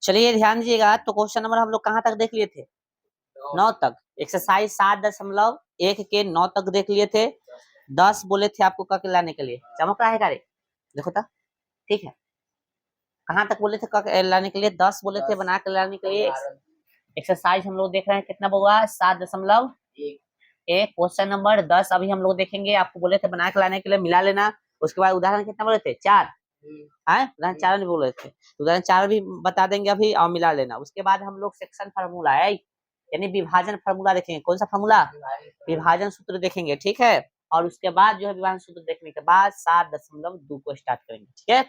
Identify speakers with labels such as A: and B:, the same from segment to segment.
A: चलिए ध्यान दीजिएगा, तो क्वेश्चन नंबर हम लोग कहाँ तक देख लिए थे? 9 तक। एक्सरसाइज 7.1 के 9 तक देख लिए थे। 10 बोले थे आपको करके लाने के लिए। चमक रहा है गाड़ी, देखो तो ठीक है। कहाँ तक बोले थे लाने के लिए? 10 बोले थे बना के लाने के लिए। एक्सरसाइज हम लोग देख रहे हैं कितना हुआ? 7.1। क्वेश्चन नंबर 10 अभी हम लोग देखेंगे। आपको बोले थे बना के लाने के लिए, मिला लेना। उसके बाद उदाहरण कितना बोले थे? 4 है। उदाहरण 4 भी बोले थे, उदाहरण 4 भी बता देंगे अभी और मिला लेना। उसके बाद हम लोग सेक्शन फार्मूला है यानी विभाजन फार्मूला देखेंगे। कौन सा फार्मूला? विभाजन सूत्र देखेंगे, ठीक है। और उसके बाद जो है विभाजन सूत्र देखने के बाद 7.2 को स्टार्ट करेंगे, ठीक है।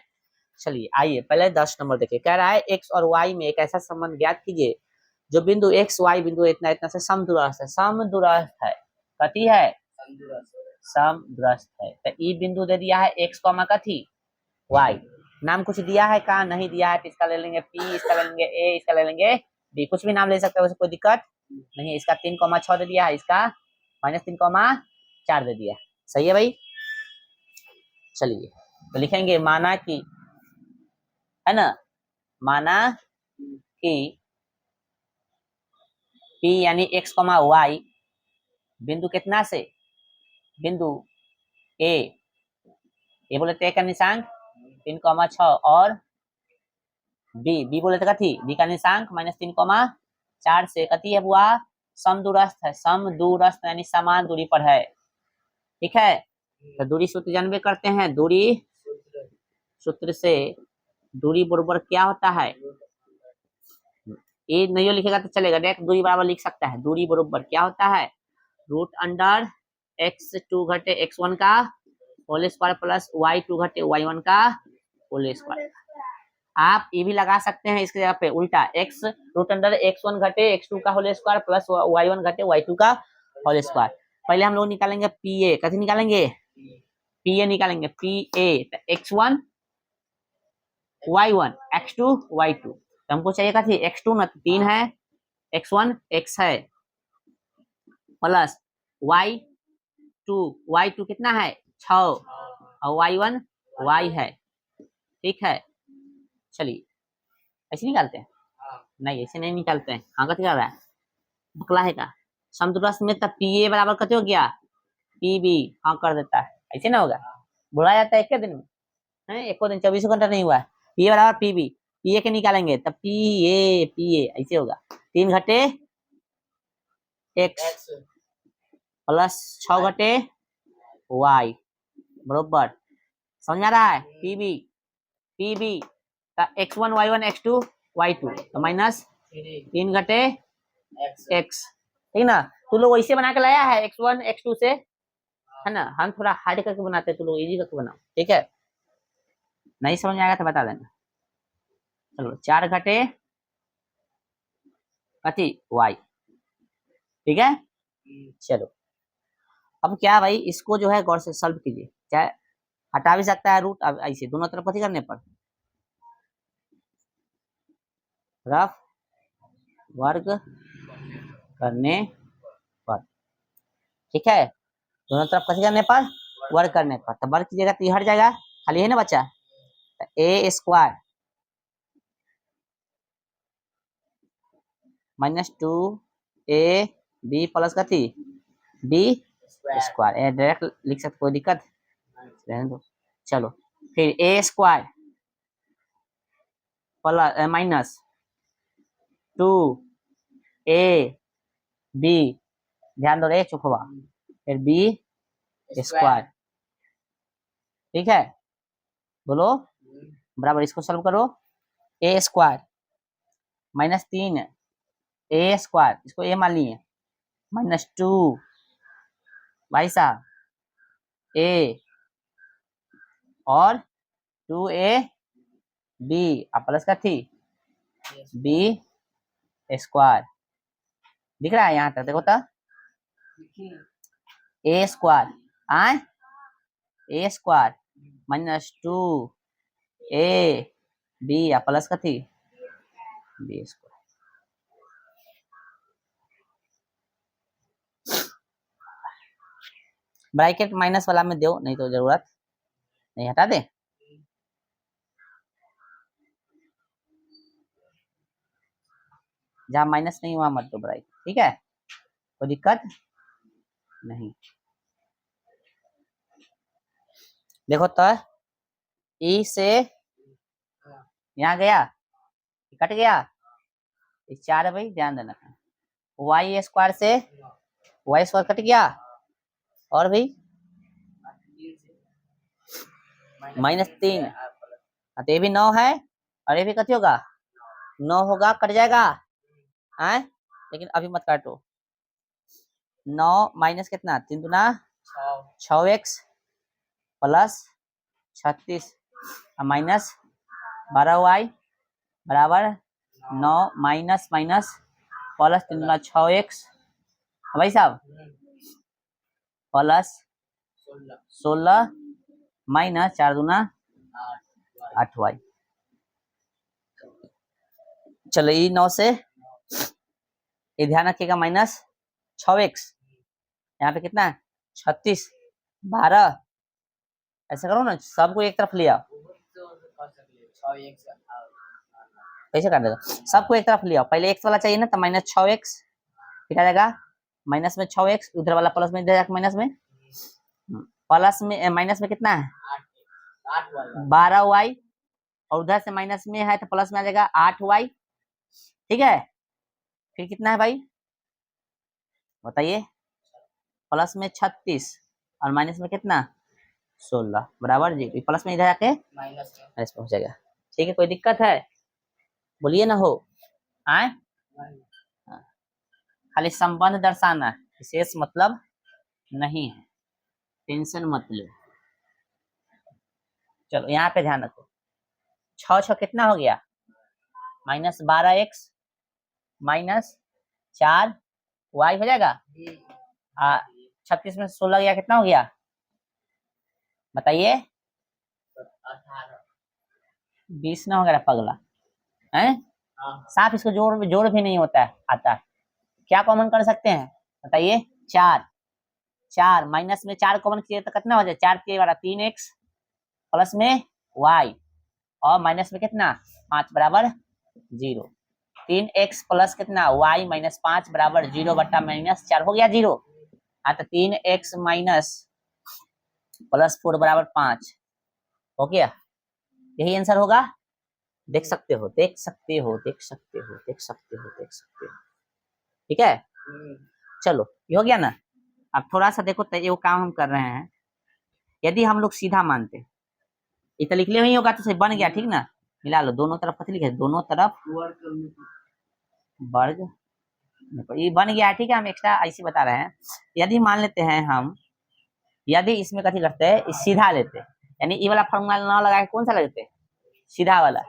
A: चलिए आइए पहले 10 नंबर देखिए। कह रहा है एक्स और वाई में एक ऐसा संबंध ज्ञात कीजिए जो बिंदु एक्स वाई बिंदु इतना इतना से समदूरस्थ है। समदूरस्थ है, कथी है? समदूरस्थ है। तो ई बिंदु दे दिया है एक्स कॉमा कथी? वाई। नाम कुछ दिया है? कहा नहीं दिया है। तो इसका ले लेंगे पी, इसका ले लेंगे ए, इसका ले लेंगे बी। कुछ भी नाम ले सकते हो, कोई दिक्कत नहीं है। इसका 3,6 दे दिया है, इसका -3,4 दे दिया। सही है भाई। चलिए तो लिखेंगे माना कि, है ना, माना कि P यानी x, y बिंदु कितना से? बिंदु A, ये बोले थे का निशांक 3,6 और B बोले थे कथी? B का निशांक -3,4 से कथी है बुआ? समदूरस्थ है। समदूरस्थ यानी समान दूरी पर है, ठीक है। तो दूरी सूत्र जानबे करते हैं। दूरी सूत्र से दूरी बराबर क्या होता है? ये नहीं लिखेगा तो चलेगा, डायरेक्ट दूरी बराबर लिख सकता है। दूरी बराबर क्या होता है? √अंडर x2 घटे x1 का होल स्क्वायर प्लस y2 घटे y1 का होल स्क्वायर। आप ये भी लगा सकते हैं इसके जगह पे उल्टा, x √अंडर x1 घटे x2 का होल स्क्वायर प्लस y1 घटे y2 का होल स्क्वायर। पहले हम लोग निकालेंगे pa। कैसे निकालेंगे? pa निकालेंगे pa, तो x1 y1 x2 y2। तो हमको चाहिए कथी? x2 ना 3 है, x1 x है प्लस y2 कितना है? 6 और y1 y है, ठीक है। चलिए ऐसे निकालते हैं? नहीं ऐसे नहीं निकालते हैं। हाँ कथी कर रहा है? बकला है का? समदूरस्थ में तब पी ए बराबर कथी हो गया? P b. हाँ कर देता है, ऐसे ना होगा। बुला जाता है एक दिन में, है एक दिन 24 घंटा नहीं हुआ है। पी ए बराबर पी बी, पी ए के निकालेंगे तब पी ए ऐसे होगा। 3 घटे एक्स प्लस 6 घटे वाई बरोबर। समझ आ रहा है? पी बी का x1 y1 x2 y2 तो -3 घटे x, ठीक ना। तू लोग वैसे बना के लाया है x1 x2 से, है ना। हम थोड़ा हार्ड करके बनाते हैं, तू लोग इजी करके बनाओ, ठीक है। नहीं समझ में आएगा तो बता देना। चलो 4 घटे कथी? y, ठीक है। चलो अब क्या भाई, इसको जो है गौर से सॉल्व कीजिए। चाहे हटा भी सकता है रूट, अब ऐसे दोनों तरफ कथी करने पर? रफ वर्ग करने पर, ठीक है। दोनों तरफ कथी करने पर? वर्ग करने पर। तो वर्ग कीजिएगा तो ये हट जाएगा, खाली है ना बच्चा। तो a square -2 a b plus कथी? B square. डायरेक्ट लिख सकते, कोई दिक्कत रहने दो। चलो फिर a square plus -2 a b, ध्यान दो रे चुकवा, फिर बी स्क्वायर, ठीक है। बोलो बराबर, इसको सॉल्व करो। ए स्क्वायर -3 ए स्क्वायर, इसको ए मान लिए, -2 भाई साहब ए और 2a बी प्लस कथी? B square. दिख रहा है यहाँ तक? देखो तो ए स्क्वायर आए, a square -2 a b plus कथी? B square. ब्रैकेट माइनस वाला में दो, नहीं तो जरूरत नहीं, हटा दे। जहाँ माइनस नहीं वहां मत दो बराई, ठीक है, कोई दिक्कत नहीं। देखो तो ई से यहाँ गया, कट गया, 4 है भाई, ध्यान देना। वाई स्क्वायर से वाई स्क्वायर कट गया, और भी -3, तो ये भी 9 है, और ये भी कथी होगा 9 होगा, कट जाएगा है, लेकिन अभी मत काटो। 9 माइनस कितना 3 दूना 6x प्लस 36 माइनस 12y बराबर 9 माइनस माइनस प्लस 3 दूना 6x भाई साहब प्लस 16 माइनस 4 दूना 8y। चलो ये 9 से ये ध्यान रखिएगा माइनस 6x, यहाँ पे कितना है 36 12, ऐसा करो ना सबको एक तरफ लिया, कैसे कर देगा, सबको एक तरफ लिया, पहले x वाला चाहिए ना, तो -6x फिर आ जाएगा माइनस में 6x, उधर वाला प्लस में जाएगा माइनस में, प्लस में माइनस में कितना है 12y, और उधर से माइनस में है तो प्लस में आ जाएगा 8y, ठीक है। फिर कितना है भाई बताइए, प्लस में 36 और माइनस में कितना 16 बराबर जी, प्लस में इधर आके माइनस पहुंच जाएगा, ठीक है, कोई दिक्कत है बोलिए ना हो आए, खाली संबंध दर्शाना, विशेष मतलब नहीं है, टेंशन मत लो। चलो यहाँ पे ध्यान रखो, 6 कितना हो गया -12x माइनस 4y हो जाएगा, 36 में 16 गया कितना हो गया बताइए 20 ना हो गया पगला है, साफ इसको जोड़ भी नहीं होता है, आता है, क्या कॉमन कर सकते हैं बताइए 4 माइनस में 4 कॉमन किए तो कितना हो जाए 4 के वाला 3x प्लस में y, और माइनस में कितना 5 बराबर 0, 3x प्लस कितना y माइनस 5 बराबर 0 बट्टा -4 हो गया 0, तो 3x माइनस प्लस 4 बराबर 5 हो गया, यही आंसर होगा, देख सकते हो देख सकते हो देख सकते हो देख सकते हो देख सकते हो, ठीक है। चलो ये हो गया ना, अब थोड़ा सा देखो तो ये काम हम कर रहे हैं, यदि हम लोग सीधा मानते ये तो लिख ले नहीं होगा तो बन गया, ठीक ना, मिला लो दोनों तरफ कथी लिखे दोनों तरफ वर्ग, ये बन गया, ठीक है, हम एक्स्ट्रा ऐसे बता रहे हैं। यदि मान लेते हैं हम, यदि इसमें कथी करते हैं सीधा लेते, यानी ये वाला फॉर्मूला ना लगा के कौन सा लेते सीधा वाला,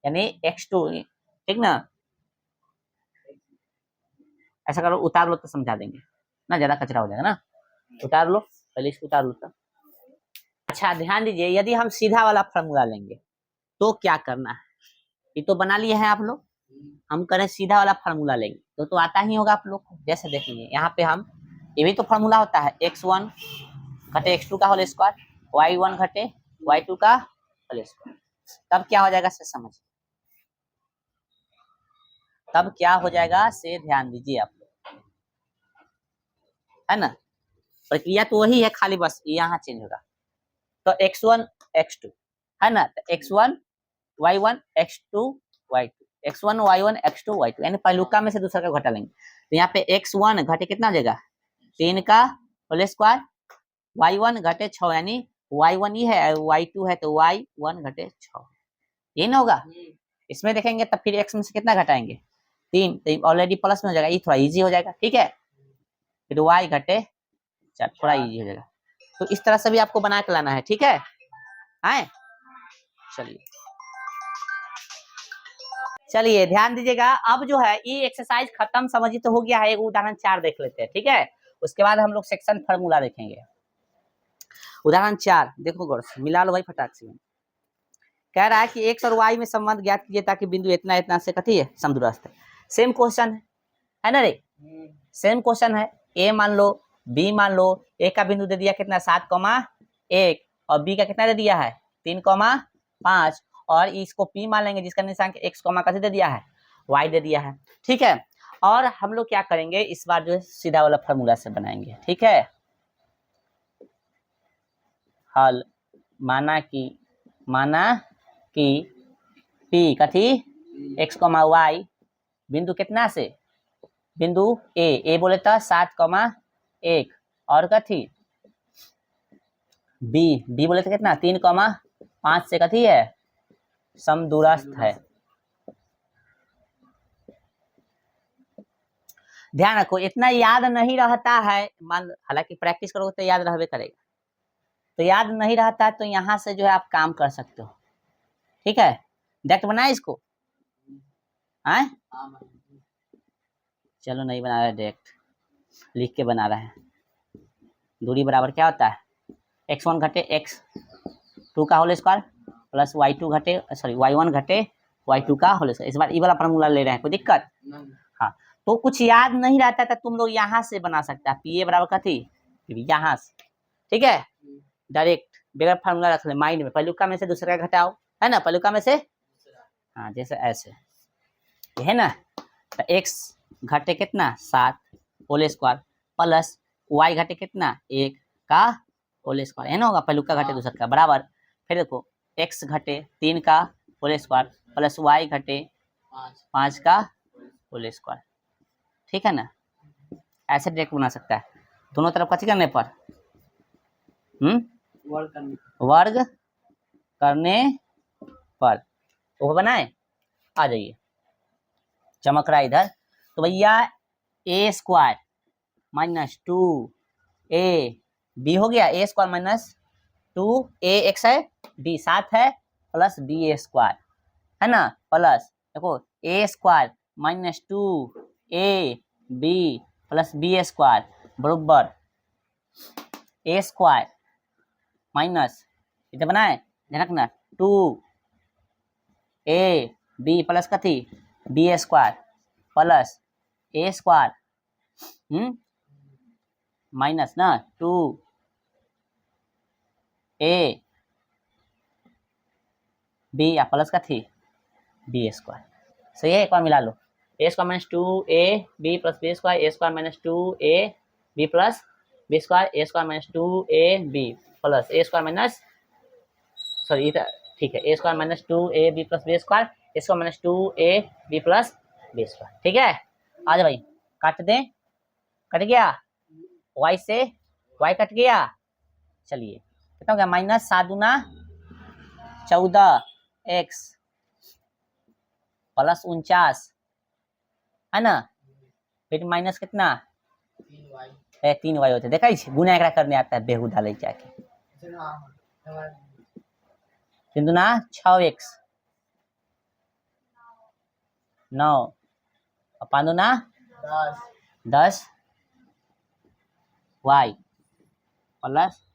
A: यानी x2, ठीक ना, ऐसा करो उतार लो तो समझा देंगे ना, ज्यादा कचरा हो जाएगा ना, उतार लो पहले इसको उतार लो तो। अच्छा ध्यान दीजिए, यदि हम सीधा वाला फॉर्मूला लेंगे तो क्या करना है, ये तो बना लिए हैं आप लोग, हम करें सीधा वाला फार्मूला लेंगे तो आता ही होगा आप लोग को, जैसे देखेंगे यहाँ पे हम, ये भी तो फार्मूला होता है x1 घटे x2 का होल स्क्वायर, y1 घटे y2 का होल स्क्वायर, तब क्या हो जाएगा से समझ, तब क्या हो जाएगा से ध्यान दीजिए आप लोग, है ना, प्रक्रिया तो वही है, खाली बस यहाँ चेंज होगा, तो x1 x2 है ना, तो x1 y1 x2 y2, x1 y1 x2 y2, यानी पहलुका में से दूसरा का घटा लेंगे, तो यहाँ पे x1 घटे कितना हो जाएगा 3 का होल स्क्वायर, y1 घटे 6, यानी y1 ही है y2 है तो y1 घटे 6, ये ना होगा। इसमें देखेंगे तब फिर x में से कितना घटाएंगे 3, तो ऑलरेडी प्लस में हो जाएगा, ये थोड़ा इजी हो जाएगा, ठीक है, फिर y घटे 4 थोड़ा इजी हो जाएगा, तो इस तरह से भी आपको बना के लाना है, ठीक है आए, चलिए ध्यान दीजिएगा, अब जो है ये एक्सरसाइज खत्म समझिए तो हो गया है, एक उदाहरण 4 देख लेते हैं, ठीक है, उसके बाद हम लोग सेक्शन फार्मूला देखेंगे। उदाहरण 4 देखो गौर से, मिला लो भाई फटाक से, कह रहा है कि x और y में संबंध ज्ञात कीजिए ताकि बिंदु इतना इतना से कथी है समदूरस्थ है, सेम क्वेश्चन है ना रे, सेम क्वेश्चन है, a मान लो b मान लो, a का बिंदु दे दिया कितना 7,1 और b का कितना दे दिया है 3,5, और इसको p मान लेंगे जिसका निशान x, कथी दे दिया है y दे दिया है, ठीक है। और हम लोग क्या करेंगे इस बार जो है सीधा वाला फार्मूला से बनाएंगे, ठीक है। हल माना कि p कथी x, y बिंदु कितना से, बिंदु a बोले तो 7,1 और कथी b बोले तो कितना 3,5 से कथी है समदूरस्थ है। ध्यान रखो इतना याद नहीं रहता है, मान हालांकि प्रैक्टिस करोगे तो याद रहबे करेगा, तो याद नहीं रहता तो यहाँ से जो है आप काम कर सकते हो, ठीक है। डायरेक्ट बनाए इसको, आए चलो नहीं बना रहा है, डायरेक्ट लिख के बना रहा है। दूरी बराबर क्या होता है x1 घटे x2 का होल स्क्वायर प्लस y2 घटे सॉरी y1 घटे y2 का होल स्क्वायर। इस बार ये वाला फार्मूला ले रहे हैं, कोई दिक्कत हाँ। तो कुछ याद नहीं रहता था तुम लोग यहाँ से बना सकता है, पी ए बराबर कथी यहाँ से, ठीक है। डायरेक्ट बगैर फार्मूला रख ले माइंड में, पहलुका में से दूसरा का घटाओ, है ना, पहलुका में से हाँ जैसे ऐसे है ना। तो x घटे कितना 7 होल स्क्वायर प्लस y घटे कितना 1 का होल स्क्वायर, है ना, होगा पहलुका घटे दूसरा का बराबर। फिर देखो x घटे 3 का होल स्क्वायर प्लस y घटे 5 का होल स्क्वायर, ठीक है ना। ऐसे डायरेक्ट बना सकता है दोनों तरफ कथी करने पर वर्ग करने पर। वो बनाए आ जाइए, चमक रहा है इधर। तो भैया ए स्क्वायर माइनस 2ab हो गया, ए स्क्वायर माइनस 2ax है, b 7 है प्लस b स्क्वायर, है ना, प्लस देखो a square minus 2ab plus b square बराबर ए स्क्वायर माइनस इतना बनाए ध्यान रखना 2ab प्लस कथी b square plus a square minus ना 2ab प्लस कथी b स्क्वायर। सही है, एक बार मिला लो a square minus 2ab plus b square, a square minus 2ab plus b square, a square minus 2ab plus a square minus sorry ठीक है, a square minus 2ab plus b square, a square minus 2ab plus b square, ठीक है। आ जा भाई काट दें, cut गया y से y कट गया, चलिए कितना हो गया माइनस 7 दूना 14x प्लस 49, है ना, फिर माइनस कितना 3y होते, देखा गुना एकरा करने आता है बेहुदा ले जाके, 3 दूना 6x 9 और 5 दूना 10 y प्लस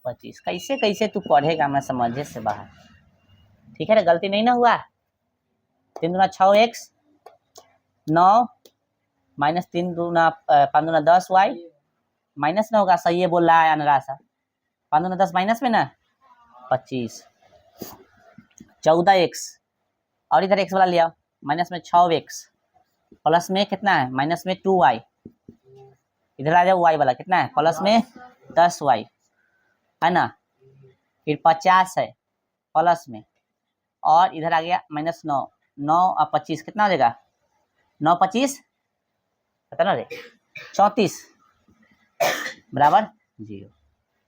A: 25। कैसे कैसे तू पढ़ेगा मैं समझे से बाहर, ठीक है ना, गलती नहीं ना हुआ। 3 दूना 6x 9 माइनस 3 दूना 5 दूना 10y माइनस में होगा, सही है बोल रहा है अनरा सा, 5 दूना 10 माइनस में ना 25 14x और इधर x वाला लिया माइनस में 6x प्लस में कितना है माइनस में 2y, इधर आ जाओ y वाला कितना है प्लस में 10y, है ना, फिर 50 है प्लस में और इधर आ गया माइनस 9 और 25 कितना हो जाएगा 9 25 पता ना रे 34 बराबर 0।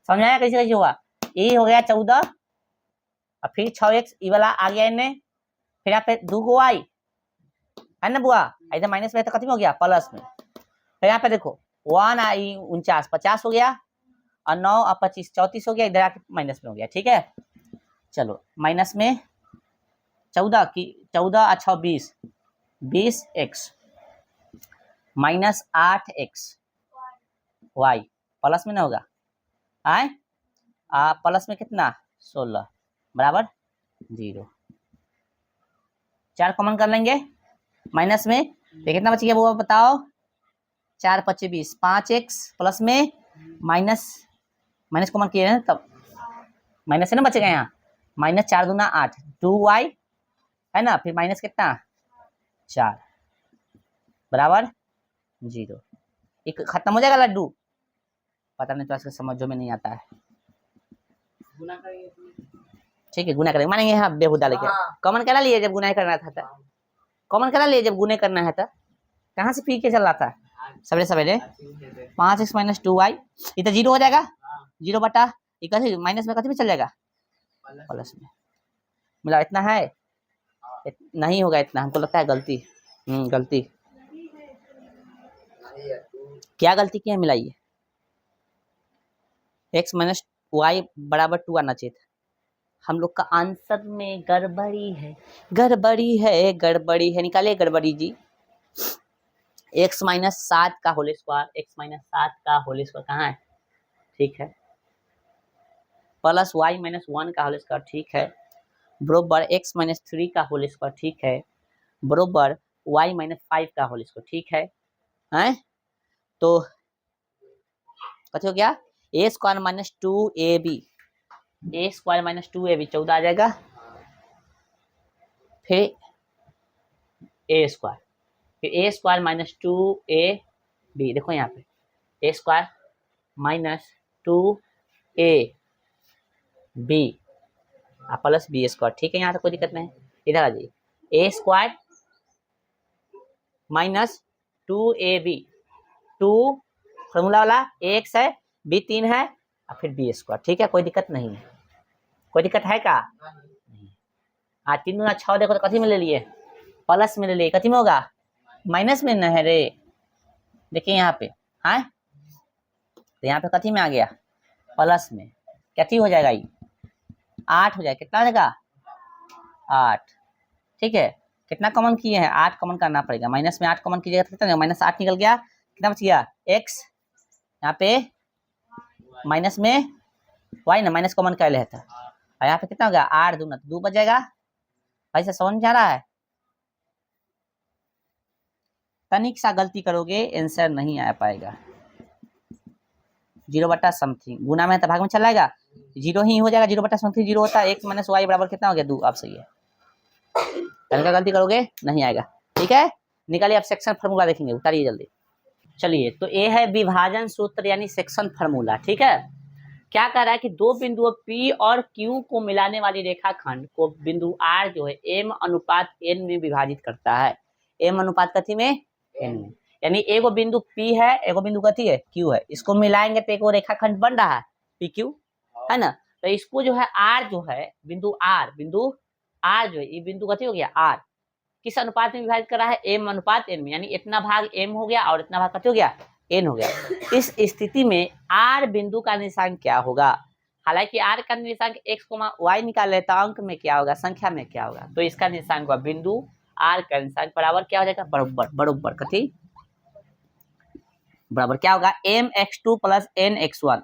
A: समझ आया कैसे कैसे हुआ, ये हो गया 14 और फिर 6x ये वाला आ गया इनमें, फिर यहाँ पे 2 को y है ना बुआ, इधर माइनस में तो खत्म हो गया प्लस में, फिर यहाँ पे देखो 1 आई 49 50 हो गया और 9 और 25 34 हो गया, इधर आके माइनस में हो गया, ठीक है। चलो माइनस में 14 की 14 और 6 20x minus 8x y plus में ना होगा आए प्लस में कितना 16 बराबर 0। 4 कॉमन कर लेंगे माइनस में, तो कितना बच गया वो बताओ 4 5 20 5x प्लस में माइनस माइनस कॉमन किए हैं तब माइनस से ना बचेगा यहाँ माइनस 4 दूना 8 2y है ना, फिर माइनस कितना 4 बराबर 0। एक खत्म हो जाएगा लड्डू, पता नहीं तो इसका समझो में नहीं आता है। ठीक है गुना करेंगे, मानेंगे हाँ बेहुदा लेके कॉमन करा लिए जब गुना करना था कॉमन करा लिए जब गुने करना है तो कहाँ से पी के चल रहा था सवेरे सवेरे। 5x माइनस 2y ये तो 0 हो जाएगा, 0 बटा माइनस में कथी में चल जाएगा प्लस में। मिला इतना है नहीं होगा इतना, हमको लगता है गलती गलती क्या गलती किया मिलाइए। x माइनस वाई बराबर 2 आना चाहिए था। हम लोग का आंसर में गड़बड़ी है गड़बड़ी है गड़बड़ी है, निकालिए गड़बड़ी जी। x माइनस 7 का होल स्क्वायर, x माइनस 7 का होल स्क्वायर कहाँ है, ठीक है, प्लस y माइनस 1 का होल स्क्वायर, ठीक है, बरोबर x माइनस 3 का होल स्क्वायर, ठीक है, बरोबर y माइनस 5 का होल स्क्वायर, ठीक है, हैं तो कथी हो गया a square minus 2ab, a square minus 2ab 14 आ जाएगा, फिर a स्क्वायर, फिर a स्क्वायर माइनस 2ab, देखो यहाँ पे a square minus 2ab plus b square, ठीक है, यहाँ तो कोई दिक्कत नहीं। इधर आ जाइए a square minus 2ab, 2 formula वाला x है b 3 है और फिर b स्क्वायर, ठीक है, कोई दिक्कत नहीं है, कोई दिक्कत है क्या नहीं। 3 दूना 6 देखो तो कथी में ले लिए प्लस में ले लिए, कथी में होगा माइनस में न है रे, देखिए यहाँ पे हाँ तो यहाँ पे कथी में आ गया प्लस में, कथी हो जाएगा ये 8 हो जाएगा, कितना हो जाएगा 8, ठीक है, कितना कॉमन किए हैं 8 कॉमन करना पड़ेगा, माइनस में 8 कॉमन कीजिएगा तो कितना माइनस 8 निकल गया, कितना बच गया x, यहाँ पे माइनस में y ना माइनस कॉमन कर लेता है और यहाँ पे कितना हो गया 8 दूना 2 बच जाएगा। भाई से समझ में आ रहा है, तनिक सा गलती करोगे आंसर नहीं आ पाएगा। 0 बटा समथिंग गुना में तो भाग में चला जाएगा 0 ही हो जाएगा, 0 बटा समथिंग 0 होता है, x माइनस वाई बराबर कितना हो गया 2, आप सही है, तनिक गलती करोगे नहीं आएगा, ठीक है। निकालिए आप सेक्शन फार्मूला देखेंगे, उतारिए जल्दी। चलिए तो ये है विभाजन सूत्र यानी सेक्शन फार्मूला, ठीक है। क्या कह रहा है कि दो बिंदुओं P और Q को मिलाने वाली रेखाखंड को बिंदु R जो है m अनुपात n में विभाजित करता है, m अनुपात कथी में n में, यानी एगो बिंदु P है एगो बिंदु कथी है Q है, इसको मिलाएंगे तो एगो रेखाखंड बन रहा है PQ है ना, तो इसको जो है R जो है बिंदु R जो है ये बिंदु कथी हो गया R किस अनुपात में विभाजित कर रहा है m अनुपात n में, यानी इतना भाग m हो गया और इतना भाग कथी हो गया n हो गया। इस स्थिति में r बिंदु का निशान क्या होगा, हालांकि r का निशान x, y निकाले तो अंक में क्या होगा संख्या में क्या होगा, तो इसका निशान होगा बिंदु r का निशान बराबर क्या हो जाएगा बराबर कथी बराबर क्या होगा mx2 plus nx1,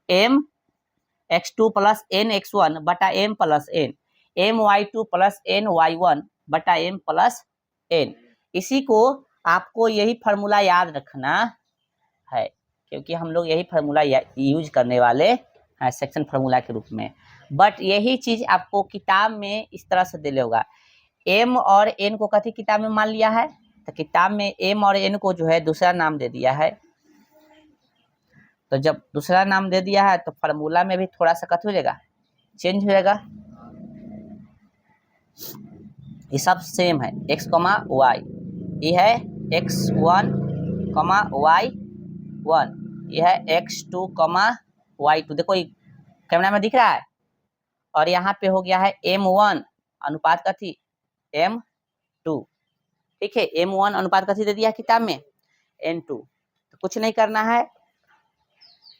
A: mx2 plus nx1 बटा m plus n, my2 plus ny1 बटा m प्लस n। इसी को आपको यही फार्मूला याद रखना है क्योंकि हम लोग यही फार्मूला यूज करने वाले हैं सेक्शन फार्मूला के रूप में, बट यही चीज आपको किताब में इस तरह से दिले होगा। m और n को कथी किताब में मान लिया है, तो किताब में m और n को जो है दूसरा नाम दे दिया है, तो जब दूसरा नाम दे दिया है तो फार्मूला में भी थोड़ा सा कथी हो जाएगा चेंज हो जाएगा। ये सब सेम है x, y, ये है x1, y1, ये है x2, y2, देखो ये कैमरा में दिख रहा है, और यहाँ पे हो गया है m1 अनुपात कथी m2, ठीक है, m1 अनुपात कथी दे दिया किताब में n2, तो कुछ नहीं करना है,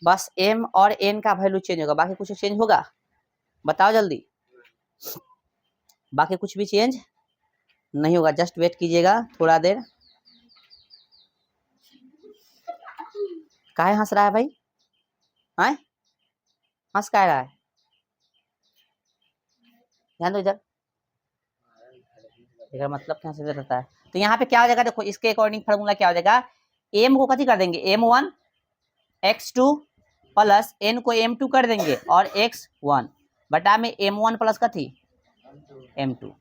A: बस m और n का वैल्यू चेंज होगा, बाकी कुछ चेंज होगा बताओ जल्दी, बाकी कुछ भी चेंज नहीं होगा, जस्ट वेट कीजिएगा थोड़ा देर। काहे हंस रहा है भाई, हैं हंस का रहा है, ध्यान दो इधर, इसका मतलब क्या से रहता है, तो यहाँ पे क्या हो जाएगा देखो इसके अकॉर्डिंग फार्मूला क्या हो जाएगा, m को कथी कर देंगे m1 x2 प्लस n को m2 कर देंगे और x1 बटा में m1 प्लस कथी m2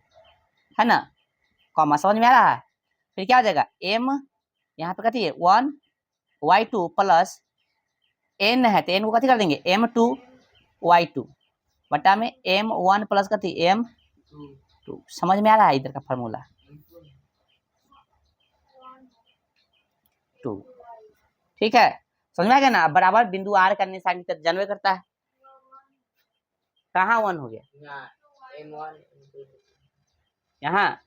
A: है ना, कॉमा समझ में आ रहा है, फिर क्या हो जाएगा m यहाँ पे कथी है 1 y2 प्लस n है तो n को कथी कर देंगे m2 y2 बटा में m1 प्लस कथी m2। समझ में आ रहा है इधर का फॉर्मूला 2। ठीक है, समझ में आ गया ना। बराबर बिंदु आर का निशान की तरफ जानवे करता है। कहाँ 1 हो गया यहाँ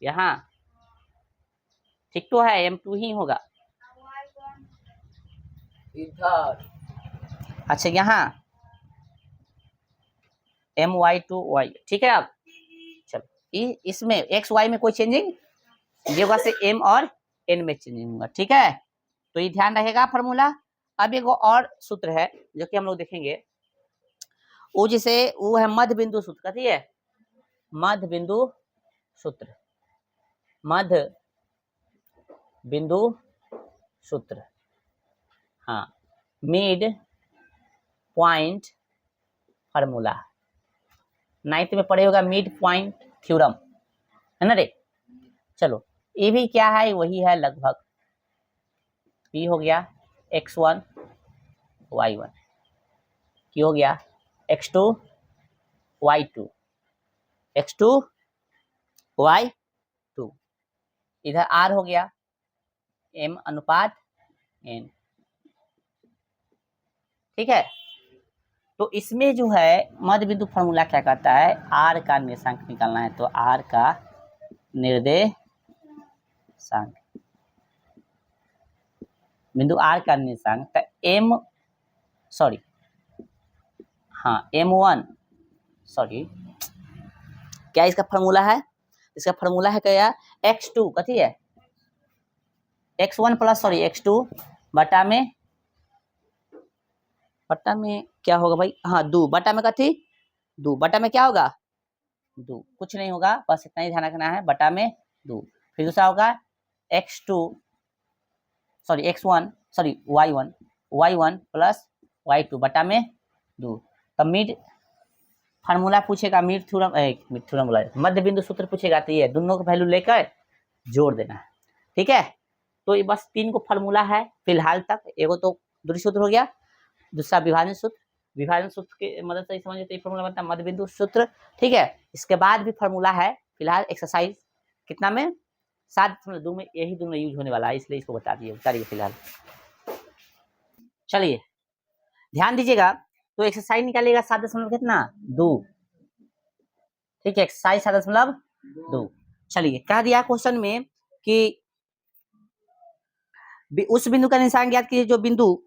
A: यहाँ ठीक तो है m2 ही होगा इधर। अच्छा यहाँ my2y ठीक है। अब चलो इसमें x y में कोई चेंजिंग ये होगा से m और n में चेंजिंग होगा। ठीक है, तो ये ध्यान रहेगा फॉर्मूला। अब एक और सूत्र है जो कि हम लोग देखेंगे, वो जिसे वो है मध्य बिंदु सूत्र। कथी है मध्य बिंदु सूत्र, मध्य बिंदु सूत्र। हाँ, मिड पॉइंट फार्मूला 9th में पढ़े होगा, मिड पॉइंट थ्योरम है ना रे। चलो ये भी क्या है वही है लगभग। P हो गया x1 y1, Q हो गया x2 y2, x2 y2, इधर R हो गया m अनुपात n। ठीक है, तो इसमें जो है मध्य बिंदु फॉर्मूला क्या कहता है, R का निर्देशांक निकालना है तो R का निर्देशांक, बिंदु R का निर्देशांक तो m1 सॉरी क्या इसका फॉर्मूला है, इसका फॉर्मूला है क्या x2 कथी है x1 प्लस x2 बटा में क्या होगा भाई, हाँ 2 बटा में कथी 2 बटा में क्या होगा 2, कुछ नहीं होगा बस इतना ही ध्यान रखना है बटा में 2। फिर दूसरा होगा y1 प्लस y2 बटा में 2। तब मिड फार्मूला पूछेगा, मिड थ्योरम बोला मध्य बिंदु सूत्र पूछेगा तो ये दोनों का वैल्यू लेकर जोड़ देना है। ठीक है, तो ये बस 3 को फार्मूला है फिलहाल तक। एगो तो दूरी सूत्र हो गया, दूसरा विभाजन सूत्र, विभाजन सूत्र की मदद से समझे तो ये फार्मूला बनता है मध्य बिंदु सूत्र। ठीक है, इसके बाद भी फार्मूला है फिलहाल एक्सरसाइज कितना में 7.2 में यही दोनों यूज होने वाला है, इसलिए इसको बता दिए फिलहाल। चलिए ध्यान दीजिएगा, तो एक्सरसाइज निकालिएगा 7.2। ठीक है, एक्सरसाइज 7.2। चलिए कह दिया क्वेश्चन में कि उस बिंदु का निशान ज्ञात कीजिए जो बिंदु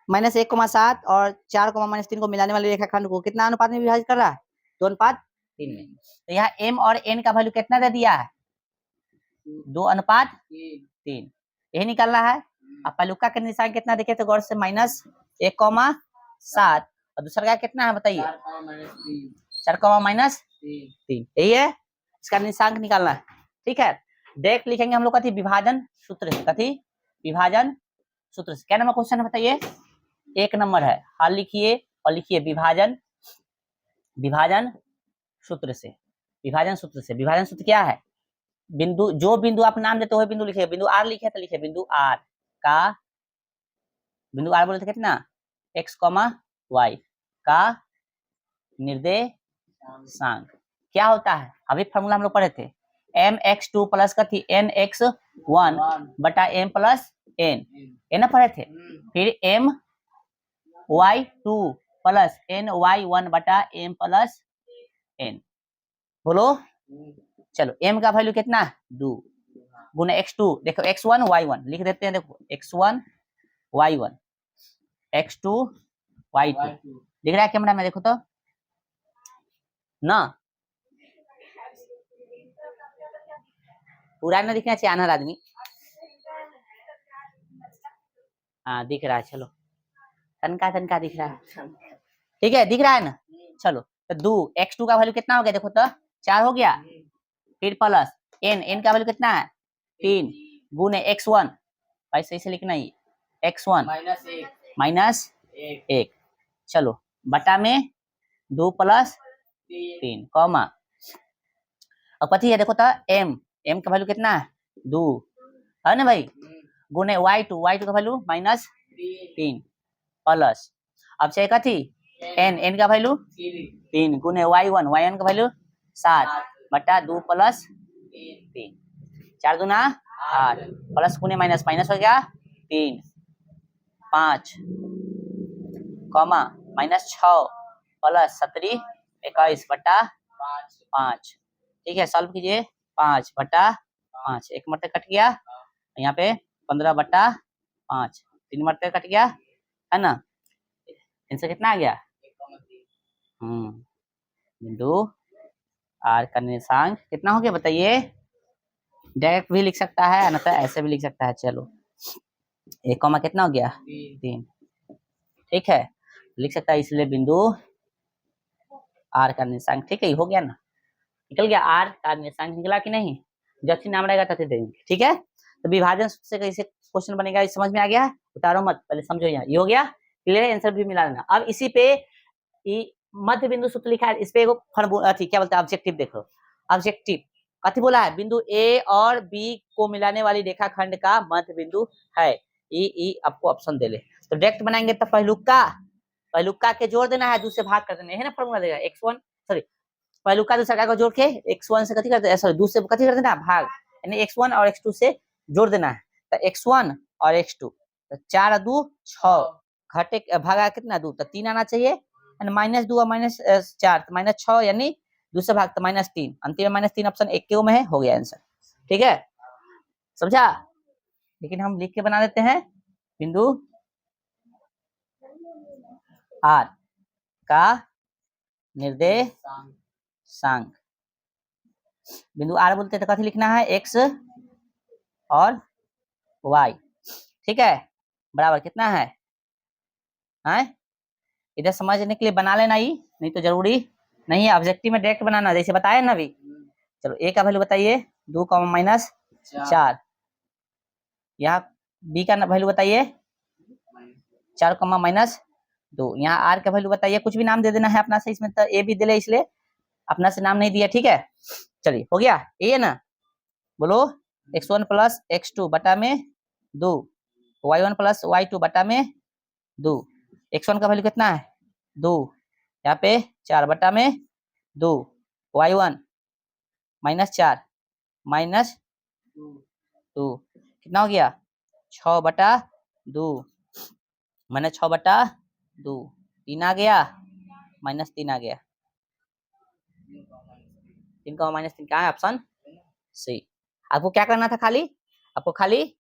A: -1,7 और 4,-3 को मिलाने वाले रेखाखंड को कितना अनुपात में विभाजित कर रहा है 2:3 में। तो यहाँ m और n का वैल्यू कितना दे दिया है 2:3, यही निकालना है। अब पहलुका का निशान कितना देखे तो गौर से -1,7 और दूसरा का कितना है बताइए 4,-3, यही है इसका निशांक निकालना है। ठीक है, डायरेक्ट लिखेंगे हम लोग कथी विभाजन सूत्र से, कथी विभाजन सूत्र से। क्या नंबर क्वेश्चन है बताइए 1 नंबर है। हल लिखिए और लिखिए विभाजन सूत्र से। विभाजन सूत्र क्या है, बिंदु जो बिंदु आप नाम देते हो बिंदु लिखिए, बिंदु R लिखे तो लिखिए बिंदु R का, बिंदु R बोले थे कितना x, y का निर्देशांक क्या होता है, अभी फॉर्मूला हम लोग पढ़े थे mx2 प्लस कथी nx1 बटा m प्लस n, ये ना पढ़े थे। फिर my2 प्लस ny1 बटा m प्लस n, बोलो। चलो m का वैल्यू कितना 2 गुना x2, देखो x1 y1 लिख देते हैं, देखो x1 y1 x2 y2 दिख रहा है कैमरा में, देखो तो ना, पूरा ना दिखना चाहिए अनहर आदमी। हाँ दिख रहा है, चलो तनका दिख रहा है। ठीक है दिख रहा है ना, चलो तो 2 x2 का वैल्यू कितना हो गया देखो तो 4 हो गया, फिर प्लस n का वैल्यू कितना है 3 गुने x1, भाई सही से लिखना ही x1 माइनस 1, चलो बटा में 2 प्लस 3 कॉमा अब कथी है देखो तो एम, एम का वैल्यू कितना है 2 है ना भाई, गुने y2, y2 का वैल्यू -3 प्लस अब चाहिए कथी एन, एन का वैल्यू 3 गुने y1, y1 का वैल्यू 7 बटा 2 प्लस 3, 4 दूना 8 प्लस गुने माइनस, माइनस हो गया 3 5 कॉमा -6 प्लस 17 21 बटा 5, ठीक है सॉल्व कीजिए 5 बटा 5, एक मरते कट गया, यहाँ पे 15 बटा 5, 3 मरते कट गया है ना, इनसे कितना आ गया बिंदु आर का निर्देशांक कितना हो गया बताइए, डायरेक्ट भी लिख सकता है ना तो ऐसे भी लिख सकता है, चलो एक कॉमा कितना हो गया 3, ठीक है लिख सकता है, इसलिए बिंदु आर का निर्देशांक, ठीक है हो गया ना, निकल गया आर का निर्देशांक निकला कि नहीं, जब नाम रहेगा तभी देंगे, ठीक है। तो विभाजन सूत्र से कैसे क्वेश्चन बनेगा ये समझ में आ गया, उतारो मत पहले समझो, यहाँ ये हो गया क्लियर है, आंसर भी मिला देना। अब इसी पे मध्य बिंदु सूत्र लिखा है, इस पे क्या बोलते हैं ऑब्जेक्टिव देखो, ऑब्जेक्टिव कथी बोला है, बिंदु ए और बी को मिलाने वाली रेखाखंड का मध्य बिंदु है, ई आपको ऑप्शन दे ले, तो डायरेक्ट बनाएंगे तो पहलुका के जोड़ देना है, दूसरे भाग कर देना है ना, फॉर्मूला देगा x1 सॉरी पहलुका दूसरा को जोड़ के x1 से कथी करते हैं, सॉरी दूसरे को कथी कर देना भाग, यानी x1 और x2 से जोड़ देना है, तो x1 और x2 तो 4 और 2 6 घटे भागा कितना 2 तो 3 आना चाहिए, -2 और -4 तो -6 यानी दूसरा भाग तो -3, अंतिम में -3 ऑप्शन एक के में है, हो गया आंसर, ठीक है समझा। लेकिन हम लिख के बना देते हैं बिंदु आर का निर्देशांक, बिंदु आर बोलते हैं तो कथी लिखना है x और y, ठीक है बराबर कितना है इधर समझने के लिए बना लेना ही, नहीं तो जरूरी नहीं है, ऑब्जेक्टिव में डायरेक्ट बनाना जैसे बताया ना अभी। चलो ए का वैल्यू बताइए 2 -4, यहाँ बी का वैल्यू बताइए 4 -2, यहाँ आर का वैल्यू बताइए, कुछ भी नाम दे देना है अपना से, इसमें तो ए भी दिले इसलिए अपना से नाम नहीं दिया, ठीक है चलिए हो गया ए है ना, बोलो x1 प्लस x2 बटा में 2, y1 प्लस y2 बटा में 2, x1 का वैल्यू कितना है 2, यहाँ पे 4 बटा में 2, y1 -4 -2 कितना हो गया 6 बटा 2 -6 बटा 2, 3 आ गया -3 आ गया, 3 का -3 क्या है ऑप्शन सी। आपको क्या करना था, खाली आपको खाली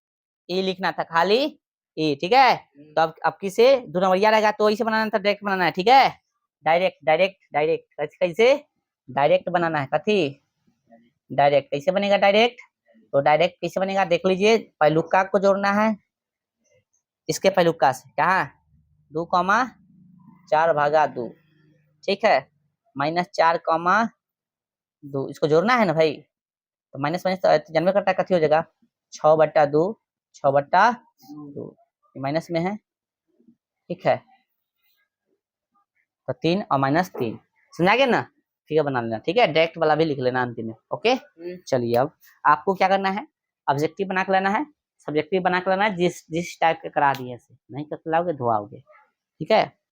A: ए लिखना था, खाली ए, ठीक है। तो अब किसे दो नंबरिया रहेगा तो इसे बनाना था, डायरेक्ट बनाना है, ठीक है डायरेक्ट डायरेक्ट डायरेक्ट कैसे डायरेक्ट बनाना है, कथी डायरेक्ट कैसे बनेगा डायरेक्ट, तो डायरेक्ट कैसे बनेगा देख लीजिए, पहलुका को जोड़ना है इसके पहलुका से, कहा 2,4/2, ठीक है -4,2 इसको जोड़ना है ना भाई, तो माइनस माइनस तो जन्म करता है, कथी हो जाएगा 6/2 6/2 माइनस में है, ठीक है तो 3 और -3 समझा गया ना, ठीक है बना लेना, ठीक है डायरेक्ट वाला भी लिख लेना अंतिम में, ओके। चलिए अब आपको क्या करना है, ऑब्जेक्टिव बना के लेना है, सब्जेक्टिव बना के लेना है, जिस टाइप के करा दिए नहीं कर लाओगे धोआओगे, ठीक है।